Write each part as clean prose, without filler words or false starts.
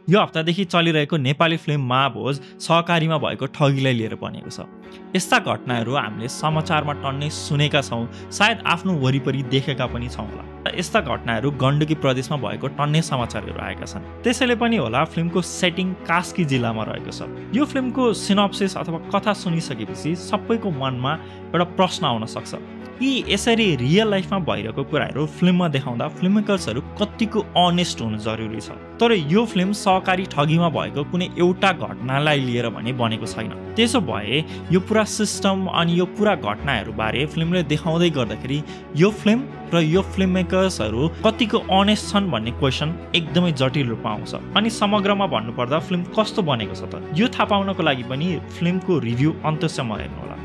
यो हप्तादेखि चलिरहेको नेपाली फिल्म महाभोज सहकारीमा भएको ठगीलाई लिएर बनेको छ। यस्ता घटनाहरू हामीले समाचारमा टन्नै सुनेका छौँ, सायद आफ्नो वरिपरि देखेका पनि छौँ होला। यस्ता घटनाहरू गण्डकी प्रदेशमा भएको टन्नै समाचारहरू आएका छन्। त्यसैले पनि होला फिल्मको सेटिङ कास्की जिल्लामा रहेको छ। यो फिल्मको सिनोप्सिस अथवा कथा सुनिसकेपछि सबैको मनमा एउटा प्रश्न आउन सक्छ कि यसरी रियल लाइफमा भइरहेको कुराहरू फिल्ममा देखाउँदा फिल्म मेकर्सहरू कतिको अनेस्ट हुनु जरुरी छ। तर यो फिल्म सहकारी ठगीमा भएको कुनै एउटा घटनालाई लिएर भने बनेको छैन। त्यसो भए यो पुरा सिस्टम अनि यो पुरा घटनाहरू बारे फिल्मले देखाउँदै गर्दाखेरि यो फिल्म र यो फिल्म मेकर्सहरू कतिको अनेस्ट छन् भन्ने क्वेसन एकदमै जटिल रूपमा आउँछ। अनि समग्रमा भन्नुपर्दा फिल्म कस्तो बनेको छ त, यो थाहा पाउनको लागि पनि फिल्मको रिभ्यू अन्त्यसम्म हेर्नु होला।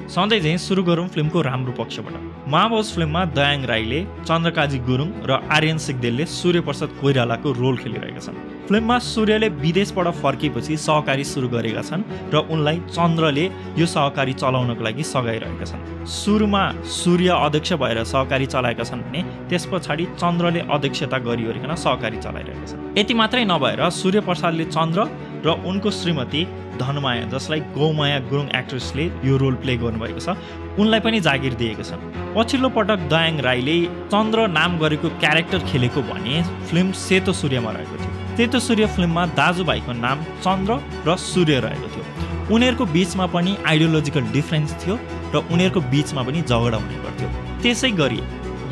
सधैँ चाहिँ सुरु गरौँ फिल्मको राम्रो पक्षबाट। महाभोज फिल्ममा दयाङ राईले, चन्द्रकाजी गुरुङ र आर्यन सिग्देलले सूर्य प्रसाद कोइरालाको रोल खेलिरहेका छन्। फिल्ममा सूर्यले विदेशबाट फर्किएपछि सहकारी सुरु गरेका छन् र उनलाई चन्द्रले यो सहकारी चलाउनको लागि सघाइरहेका छन्। सुरुमा सूर्य अध्यक्ष भएर सहकारी चलाएका छन् भने त्यस पछाडि चन्द्रले अध्यक्षता गरिओरिकन सहकारी चलाइरहेका छन्। यति मात्रै नभएर सूर्य प्रसादले चन्द्र र उनको श्रीमती धनमाया, जसलाई गौमाया गुरुङ एक्ट्रेसले यो रोल प्ले गर्नुभएको छ, उनलाई पनि जागिर दिएका छन्। पछिल्लो पटक दयाङ राईले चन्द्र नाम गरेको क्यारेक्टर खेलेको भने फिल्म सेतो सूर्यमा रहेको थियो। सेतो सूर्य फिल्ममा दाजुभाइको नाम चन्द्र र सूर्य रहेको थियो। उनीहरूको बीचमा पनि आइडियोलोजिकल डिफरेन्स थियो र उनीहरूको बीचमा पनि झगडा हुने गर्थ्यो। त्यसै गरी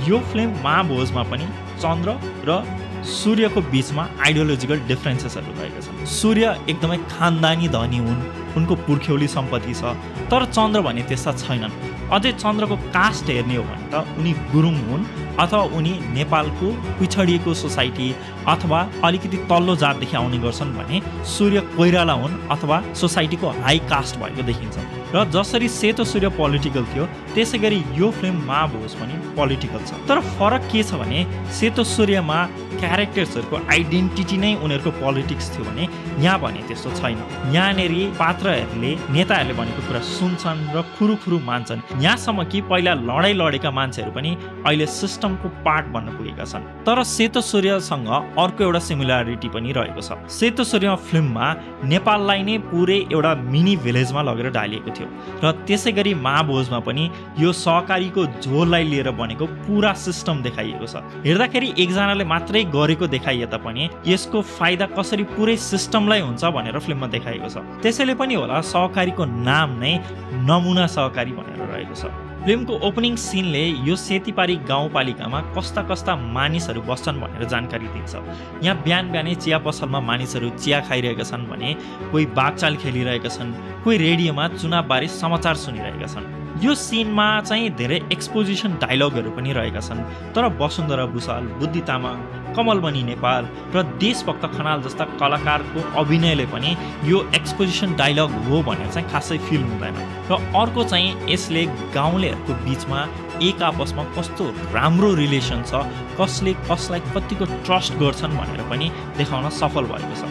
यो फिल्म महाभोजमा पनि चन्द्र र सूर्यको बीचमा आइडियोलोजिकल डिफरेन्सेसहरू रहेका छन्। सूर्य एकदमै खानदानी धनी हुन्, उनको पुर्ख्यौली सम्पत्ति छ, तर चन्द्र भने त्यस्ता छैनन्। अझै चन्द्रको कास्ट हेर्ने हो भने त उनी गुरुङ हुन् अथवा उनी नेपालको पिछडिएको सोसाइटी अथवा अलिकति तल्लो जातदेखि आउने गर्छन् भने सूर्य कोइराला हुन् अथवा सोसाइटीको हाई कास्ट भएको देखिन्छ। र जसरी सेतो सूर्य पोलिटिकल थियो त्यसै गरी यो फिल्म महाभोज पनि पोलिटिकल छ। तर फरक के छ भने सेतो सूर्यमा क्यारेक्टर्सहरूको आइडेन्टिटी नै उनीहरूको पोलिटिक्स थियो भने यहाँ भने त्यस्तो छैन। यहाँनेरि पात्रहरूले नेताहरूले भनेको कुरा सुन्छन् र खुरुखुरु मान्छन्। यहाँसम्म कि पहिला लडाइँ लडेका मान्छेहरू पनि अहिले सिस्टमको पार्ट बन्न पुगेका छन्। तर सेतो सूर्यसँग अर्को एउटा सिमिल्यारिटी पनि रहेको छ। सेतो सूर्य फिल्ममा नेपाललाई नै पुरै एउटा मिनी भिलेजमा लगेर ढालिएको थियो र त्यसै गरी महाभोजमा पनि यो सहकारीको झोललाई लिएर बनेको पुरा सिस्टम देखाइएको छ। हेर्दाखेरि एकजनाले मात्रै गरेको देखाइए तापनि यसको फाइदा कसरी पुरै सिस्टमलाई हुन्छ भनेर फिल्ममा देखाइएको छ। त्यसैले पनि होला सहकारीको नाम नै नमुना सहकारी भनेर रहेको छ। फिल्मको ओपनिङ सिनले यो सेतीपारी गाउँपालिकामा कस्ता कस्ता मानिसहरू बस्छन् भनेर जानकारी दिन्छ। यहाँ बिहान बिहानै चिया पसलमा मानिसहरू चिया खाइरहेका छन् भने कोही बाघचाल खेलिरहेका छन्, कोही रेडियोमा चुनावबारे समाचार सुनिरहेका छन्। यो सिनमा चाहिँ धेरै एक्सपोजिसन डायलगहरू पनि रहेका छन्। तर वसुन्धरा भुसाल, बुद्धि तामाङ, कमलमणि नेपाल र देशभक्त खनाल जस्ता कलाकारको अभिनयले पनि यो एक्सपोजिसन डायलग हो भनेर चाहिँ खासै फिल हुँदैन। र अर्को चाहिँ यसले गाउँलेहरूको बिचमा एक आपसमा कस्तो राम्रो रिलेसन छ, कसले कसलाई कतिको ट्रस्ट गर्छन् भनेर पनि देखाउन सफल भएको छ।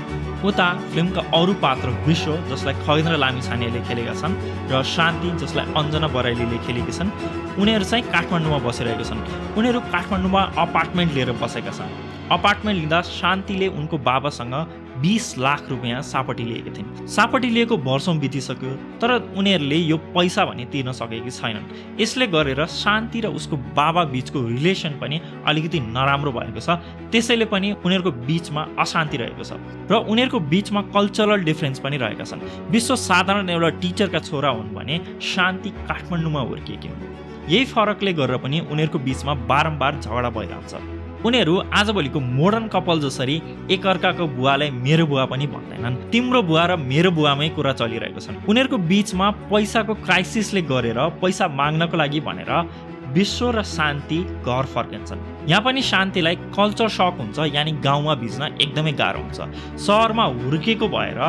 उता फिल्मका अरू पात्र विश्व, जसलाई खगेन्द्र लामिछानेले खेलेका छन्, र शान्ति, जसलाई अञ्जना बराइलीले खेलेकी छन्, उनीहरू चाहिँ काठमाडौँमा बसिरहेका छन्। उनीहरू काठमाडौँमा अपार्टमेन्ट लिएर बसेका छन्। अपार्टमेन्ट लिँदा शान्तिले उनको बाबासँग 20 लाख रुपियाँ सापटी लिएकी थिइन्। सापटी लिएको वर्षौँ बितिसक्यो तर उनीहरूले यो पैसा भने तिर्न सकेकी छैनन्। यसले गरेर शान्ति र उसको बाबा बीचको रिलेसन पनि अलिकति नराम्रो भएको छ। त्यसैले पनि उनीहरूको बीचमा अशान्ति रहेको छ र उनीहरूको बीचमा कल्चरल डिफरेन्स पनि रहेका छन्। विश्व साधारण एउटा टिचरका छोरा हुन् भने शान्ति काठमाडौँमा हुर्किएकी हुन्। यही फरकले गरेर पनि उनीहरूको बीचमा बारम्बार झगडा भइरहन्छ। उनीहरू आजभोलिको मोडर्न कपल जसरी एकअर्काको बुवालाई मेरो बुवा पनि भन्दैनन्, तिम्रो बुवा र मेरो बुवामै कुरा चलिरहेको छन्। उनीहरूको बीचमा पैसाको क्राइसिसले गरेर पैसा माग्नको लागि भनेर विश्व र शान्ति घर फर्किन्छन्। यहाँ पनि शान्तिलाई कल्चर सक हुन्छ, यानि गाउँमा भिज्न एकदमै गाह्रो हुन्छ। सहरमा हुर्केको भएर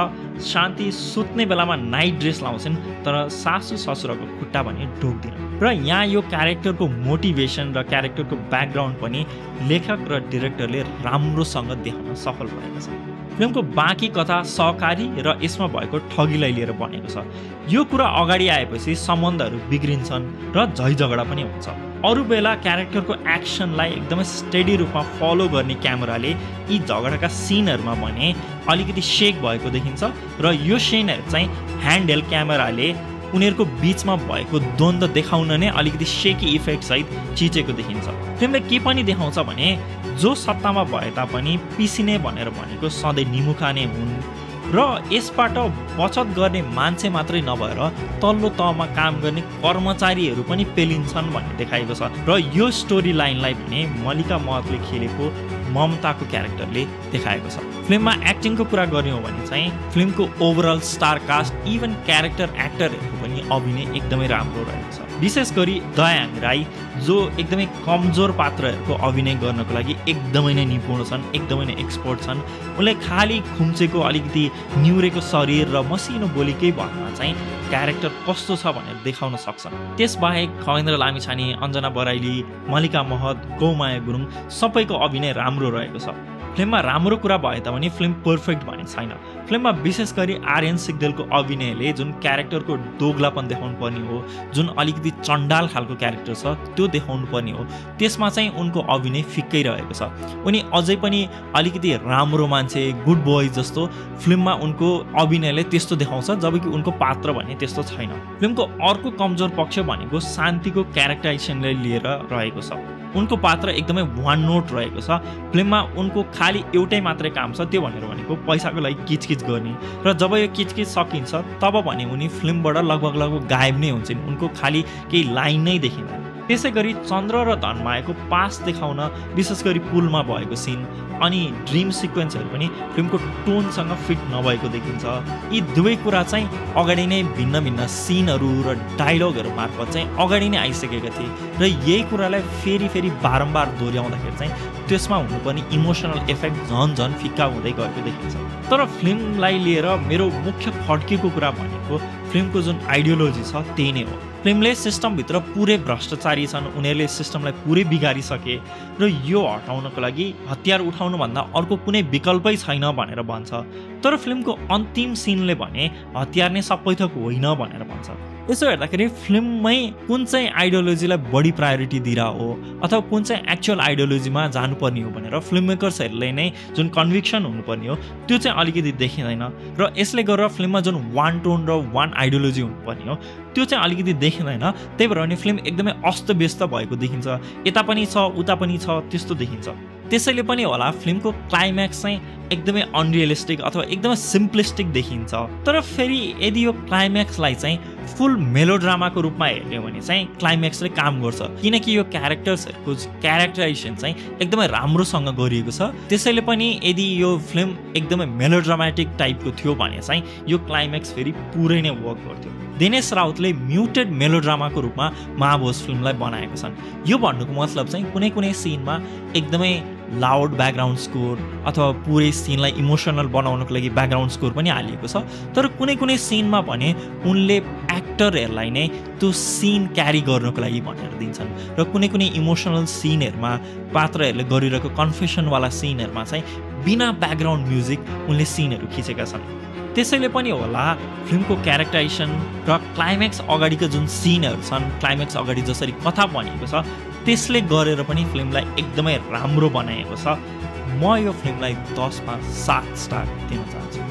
शान्ति सुत्ने बेलामा नाइट ड्रेस लाउँछन् तर सासू ससुराको खुट्टा भने ढोक्दिन। र यहाँ यो क्यारेक्टरको मोटिभेसन र क्यारेक्टरको ब्याकग्राउन्ड पनि लेखक र डिरेक्टरले राम्रोसँग देखाउन सफल भएको छ। फिल्मको बाँकी कथा सहकारी र यसमा भएको ठगीलाई लिएर बनेको छ। यो कुरा अगाडि आएपछि सम्बन्धहरू बिग्रिन्छन् र झैझगडा पनि हुन्छ। अरू बेला क्यारेक्टरको एक्सनलाई एकदमै स्टेडी रूपमा फलो गर्ने क्यामेराले यी झगडाका सिनहरूमा भने अलिकति सेक भएको देखिन्छ र यो सिनहरू चाहिँ ह्यान्डहेल्ड क्यामेराले उनीहरूको बिचमा भएको द्वन्द्व देखाउन नै अलिकति सेकी इफेक्ट सहित चिचेको देखिन्छ। फिल्मले के पनि देखाउँछ भने जो सत्तामा भए तापनि पिसिने भनेर भनेको सधैँ निमुखा नै हुन् र यसबाट बचत गर्ने मान्छे मात्रै नभएर तल्लो तहमा काम गर्ने कर्मचारीहरू पनि पेलिन्छन् भन्ने देखाएको छ र यो स्टोरी लाइनलाई भने मल्लिका महतले खेलेको ममताको क्यारेक्टरले देखाएको छ। फिल्ममा एक्टिङको कुरा गर्ने हो भने चाहिँ फिल्मको overall star cast even character एक्टरहरूको पनि अभिनय एकदमै राम्रो रहेको छ। विशेष गरी दयाङ राई जो एकदमै कमजोर पात्रहरूको अभिनय गर्नको लागि एकदमै नै निपुण छन्, एकदमै नै एक्सपर्ट छन्। उनले खाली खुम्चेको अलिकति निउरेको शरीर र मसिनो बोलीकै भरमा चाहिँ क्यारेक्टर कस्तो छ भनेर देखाउन सक्छन्। त्यसबाहेक खगेन्द्र लामिछाने, अञ्जना बराइली, मल्लिका महत, गौमाया गुरुङ सबैको अभिनय राम्रो रहेको छ। फिल्ममा राम्रो कुरा भए तापनि फिल्म पर्फेक्ट भने छैन। फिल्ममा विशेष गरी आर्यन सिग्देलको अभिनयले जुन क्यारेक्टरको दोगलापन देखाउनु पर्ने हो, जुन अलिकति चण्डाल खालको क्यारेक्टर छ त्यो देखाउनु पर्ने हो, त्यसमा चाहिँ उनको अभिनय फिक्कै रहेको छ। उनी अझै पनि अलिकति राम्रो मान्छे, गुड बोय जस्तो फिल्ममा उनको अभिनयले त्यस्तो देखाउँछ, जबकि उनको पात्र भने त्यस्तो छैन। फिल्मको अर्को कमजोर पक्ष भनेको शान्तिको क्यारेक्टराइजेसनलाई लिएर रहेको छ। उनको पात्र एकदमै वान नोट रहेको छ। फिल्ममा उनको खाली एउटै मात्रै काम छ, त्यो भनेको पैसाको लागि किचकिच गर्ने र जब यो किचकिच सकिन्छ तब भने उनी फिल्मबाट लगभग गायब नै हुन्छन्। उनको खाली केही लाइन नै देखिँदैन। त्यसै गरी चन्द्र र धनमायाको पास देखाउन विशेष गरी पुलमा भएको सिन अनि ड्रिम सिक्वेन्सहरू पनि फिल्मको टोनसँग फिट नभएको देखिन्छ। यी दुवै कुरा चाहिँ अगाडि नै भिन्न भिन्न सिनहरू र डायलगहरू मार्फत चाहिँ अगाडि नै आइसकेका थिए र यही कुरालाई फेरि बारम्बार दोहोऱ्याउँदाखेरि चाहिँ त्यसमा हुनुपर्ने इमोसनल इफेक्ट झन फिक्का हुँदै गएको देखिन्छ। तर फिल्मलाई लिएर मेरो मुख्य फड्केको कुरा भनेको फिल्मको जुन आइडियोलोजी छ त्यही नै हो। फिल्मले सिस्टमभित्र पुरै भ्रष्टाचारी छन्, उनीहरूले सिस्टमलाई पुरै बिगारिसके र यो हटाउनको लागि हतियार उठाउनुभन्दा अर्को कुनै विकल्पै छैन भनेर भन्छ। तर फिल्मको अन्तिम सिनले भने हतियार नै सबै थोक होइन भनेर भन्छ। यसो हेर्दाखेरि फिल्ममै कुन चाहिँ आइडियोलोजीलाई बढी प्रायोरिटी दिइरह हो अथवा कुन चाहिँ एक्चुअल आइडियोलोजीमा जानुपर्ने हो भनेर फिल्म मेकर्सहरूले नै जुन कन्भिक्सन हुनुपर्ने हो त्यो चाहिँ अलिकति देखिँदैन र यसले गर्दा फिल्ममा जुन वान टोन र वान आइडियोलोजी हुनुपर्ने हो त्यो चाहिँ अलिकति देखिँदैन। त्यही भएर भने फिल्म एकदमै अस्तव्यस्त भएको देखिन्छ, यता पनि छ उता पनि छ त्यस्तो देखिन्छ। त्यसैले पनि होला फिल्मको क्लाइम्याक्स चाहिँ एकदमै अनरियलिस्टिक अथवा एकदमै सिम्पलिस्टिक देखिन्छ। तर फेरि यदि यो क्लाइम्याक्सलाई चाहिँ फुल मेलोड्रामाको रूपमा हेर्ने भने चाहिँ क्लाइम्याक्सले काम गर्छ, किनकि यो क्यारेक्टर्सहरूको क्यारेक्टराइजेसन चाहिँ एकदमै राम्रोसँग गरिएको छ। त्यसैले पनि यदि यो फिल्म एकदमै मेलोड्रामेटिक टाइपको थियो भने चाहिँ यो क्लाइम्याक्स फेरि पुरै नै वर्क गर्थ्यो। दिनेश राउतले म्युटेड मेलोड्रामाको रूपमा महाभोज फिल्मलाई बनाएको छन्। यो भन्नुको मतलब चाहिँ कुनै कुनै सिनमा एकदमै लाउड ब्याकग्राउन्ड स्कोर अथवा पुरै सिनलाई इमोसनल बनाउनको लागि ब्याकग्राउन्ड स्कोर पनि हालिएको छ। तर कुनै कुनै सिनमा भने उनले एक्टरहरूलाई नै त्यो सिन क्यारी गर्नको लागि भनेर दिन्छन् र कुनै कुनै इमोसनल सिनहरूमा पात्रहरूले गरिरहेको कन्फेसनवाला सिनहरूमा चाहिँ बिना ब्याकग्राउन्ड म्युजिक उनले सिनहरू खिचेका छन्। त्यसैले पनि होला फिल्मको क्यारेक्टराइजेसन र क्लाइम्याक्स अगाडिको जुन सिनहरू छन्, क्लाइम्याक्स अगाडि जसरी कथा बनिएको छ त्यसले गरेर पनि फिल्मलाई एकदमै राम्रो बनाएको छ। म यो फिल्मलाई 10 मा 7 स्टार दिन चाहन्छु।